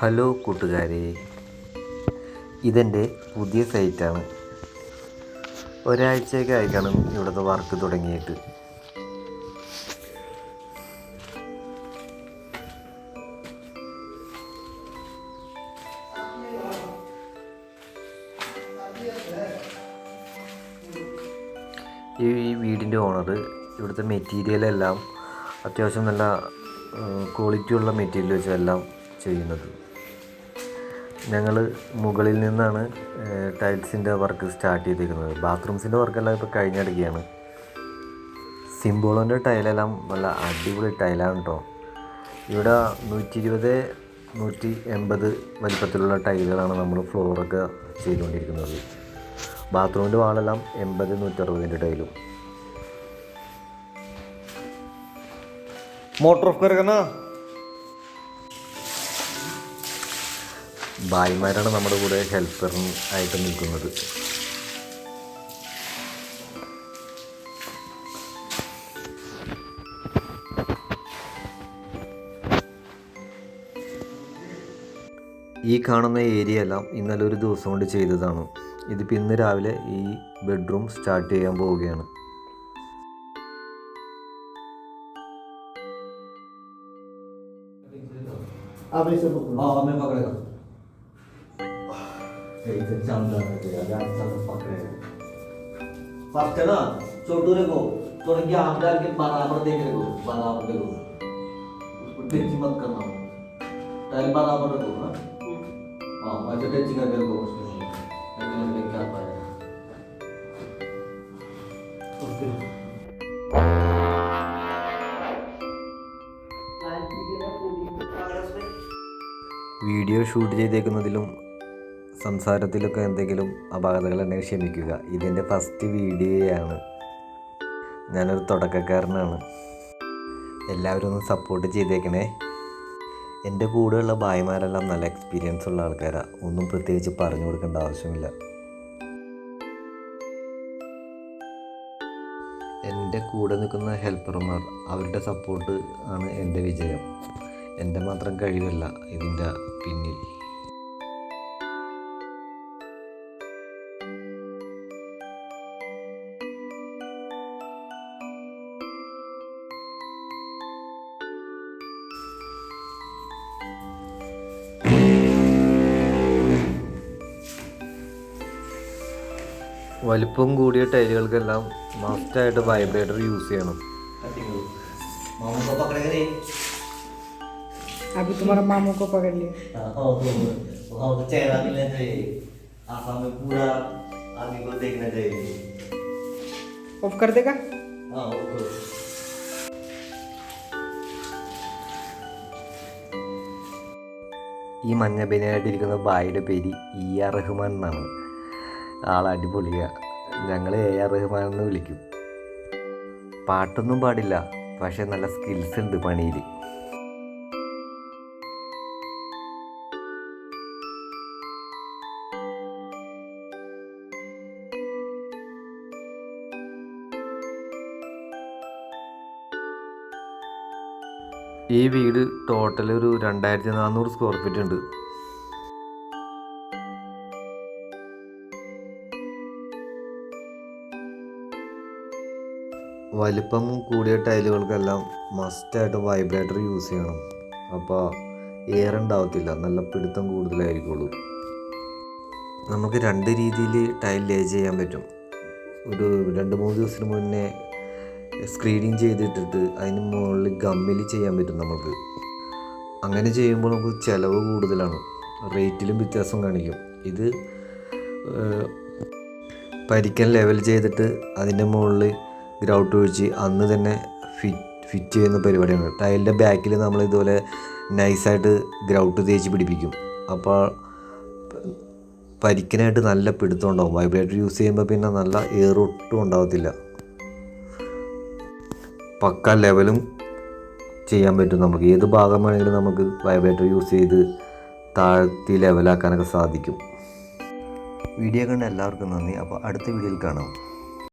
Hello കൂട്ടുകാരെ, ഇതെൻ്റെ പുതിയ സൈറ്റാണ്. ഒരാഴ്ചയൊക്കെ ആയിക്കാണും ഇവിടുത്തെ വർക്ക് തുടങ്ങിയിട്ട്. ഈ വീടിൻ്റെ ഓണർ ഇവിടുത്തെ മെറ്റീരിയലെല്ലാം അത്യാവശ്യം നല്ല ക്വാളിറ്റിയുള്ള മെറ്റീരിയൽ വെച്ചെല്ലാം ചെയ്യുന്നത്. ഞങ്ങൾ മുകളിൽ നിന്നാണ് ടൈൽസിൻ്റെ വർക്ക് സ്റ്റാർട്ട് ചെയ്തിരിക്കുന്നത്. ബാത്റൂംസിൻ്റെ വർക്കെല്ലാം ഇപ്പോൾ കഴിഞ്ഞിടയ്ക്കാണ്. സിംബോളോൻ്റെ ടൈലെല്ലാം നല്ല അടിപൊളി ടൈലാണ് കേട്ടോ. ഇവിടെ 120-180 വലിപ്പത്തിലുള്ള ടൈലുകളാണ് നമ്മൾ ഫ്ലോറൊക്കെ ചെയ്തുകൊണ്ടിരിക്കുന്നത്. ബാത്റൂമിൻ്റെ വാളെല്ലാം 80-160 ടൈലും. മോട്ടർ ഓഫ് കറങ്ങുന്ന ഭായിമാരാണ് നമ്മുടെ കൂടെ ഹെൽപ്പറിനായിട്ട് നിൽക്കുന്നത്. ഈ കാണുന്ന ഏരിയ എല്ലാം ഇന്നലെ ഒരു ദിവസം കൊണ്ട് ചെയ്തതാണ്. ഇതിപ്പോൾ ഇന്ന് രാവിലെ ഈ ബെഡ്റൂം സ്റ്റാർട്ട് ചെയ്യാൻ പോവുകയാണ്. फर्स्ट है ना छोटू रे को थोड़ा ज्ञान डाल के बराबर देख रहे को बराबर देखो उसको टच मत करना टाइल बराबर रखो ना। हाँ ऐसे टच करके रखो उसको ऐसे नहीं क्या पाएगा। ओके വീഡിയോ ഷൂട്ട് ചെയ്തേക്കുന്നതിലും സംസാരത്തിലൊക്കെ എന്തെങ്കിലും അപാകതകളുണ്ടെങ്കിൽ ക്ഷമിക്കുക. ഇതെൻ്റെ ഫസ്റ്റ് വീഡിയോയാണ്. ഞാനൊരു തുടക്കക്കാരനാണ്. എല്ലാവരും ഒന്ന് സപ്പോർട്ട് ചെയ്തേക്കണേ. എൻ്റെ കൂടെയുള്ള ഭായിമാരെല്ലാം നല്ല എക്സ്പീരിയൻസ് ഉള്ള ആൾക്കാരാണ്. ഒന്നും പ്രത്യേകിച്ച് പറഞ്ഞു കൊടുക്കേണ്ട ആവശ്യമില്ല. എൻ്റെ കൂടെ നിൽക്കുന്ന ഹെൽപ്പർമാർ, അവരുടെ സപ്പോർട്ട് ആണ് എൻ്റെ വിജയം. എൻ്റെ മാത്രം കഴിവല്ല ഇതിൻ്റെ പിന്നിൽ. വലിപ്പം കൂടിയ ടൈലുകൾക്കെല്ലാം മസ്റ്റായിട്ട് വൈബ്രേറ്റർ യൂസ് ചെയ്യണം. अभी तुम्हारा मामू को पकड़ लिया। तो चेहरा मिलना चाहिए, आँखों में पूरा आदमी को देखना चाहिए। ऑफ कर देगा? हाँ ऑफ करो। ഈ മഞ്ഞ ബനിയായിട്ടിരിക്കുന്ന ബായിയുടെ പേര് AR റഹ്മാൻ എന്നാണ്. ആൾ അടിപൊളിയാണ്. ഞങ്ങൾ AR റഹ്മാൻ എന്ന് വിളിക്കും. പാട്ടൊന്നും പാടില്ല, പക്ഷേ നല്ല സ്കിൽസ് ഉണ്ട് പണിയിൽ. ഈ വീട് ടോട്ടൽ ഒരു 2400 സ്ക്വയർ ഫീറ്റ് ഉണ്ട്. വലിപ്പം കൂടിയ ടൈലുകൾക്കെല്ലാം മസ്റ്റായിട്ട് വൈബ്രേറ്റർ യൂസ് ചെയ്യണം. അപ്പോൾ എയർ ഉണ്ടാവത്തില്ല, നല്ല പിടുത്തം കൂടുതലായിരിക്കുള്ളൂ. നമുക്ക് 2 രീതിയിൽ ടൈൽ ലേ ചെയ്യാൻ പറ്റും. ഒരു 2-3 ദിവസത്തിന് മുന്നേ സ്ക്രീനിങ് ചെയ്തിട്ടിട്ട് അതിന് മുകളിൽ ഗമ്മിൽ ചെയ്യാൻ പറ്റും നമുക്ക്. അങ്ങനെ ചെയ്യുമ്പോൾ നമുക്ക് ചിലവ് കൂടുതലാണ്, റേറ്റിലും വ്യത്യാസം കാണിക്കും. ഇത് പരിക്കൻ ലെവൽ ചെയ്തിട്ട് അതിൻ്റെ മുകളിൽ ഗ്രൗട്ട് ഒഴിച്ച് അന്ന് തന്നെ ഫിറ്റ് ചെയ്യുന്ന പരിപാടിയാണ്. ടൈലിൻ്റെ ബാക്കിൽ നമ്മൾ ഇതുപോലെ നൈസായിട്ട് ഗ്രൗട്ട് തേച്ച് പിടിപ്പിക്കും. അപ്പോൾ പരിക്കനായിട്ട് നല്ല പിടുത്തം ഉണ്ടാവും. വൈബ്രേറ്റർ യൂസ് ചെയ്യുമ്പോൾ പിന്നെ നല്ല എയർ ഒട്ടും ഉണ്ടാകത്തില്ല. പക്ക ലെവലും ചെയ്യാൻ പറ്റും. നമുക്ക് ഏത് ഭാഗം വേണമെങ്കിലും നമുക്ക് വൈബ്രേറ്റർ യൂസ് ചെയ്ത് താഴ്ത്തി ലെവലാക്കാനൊക്കെ സാധിക്കും. വീഡിയോ കണ്ട എല്ലാവർക്കും നന്ദി. അപ്പോൾ അടുത്ത വീഡിയോയിൽ കാണാം.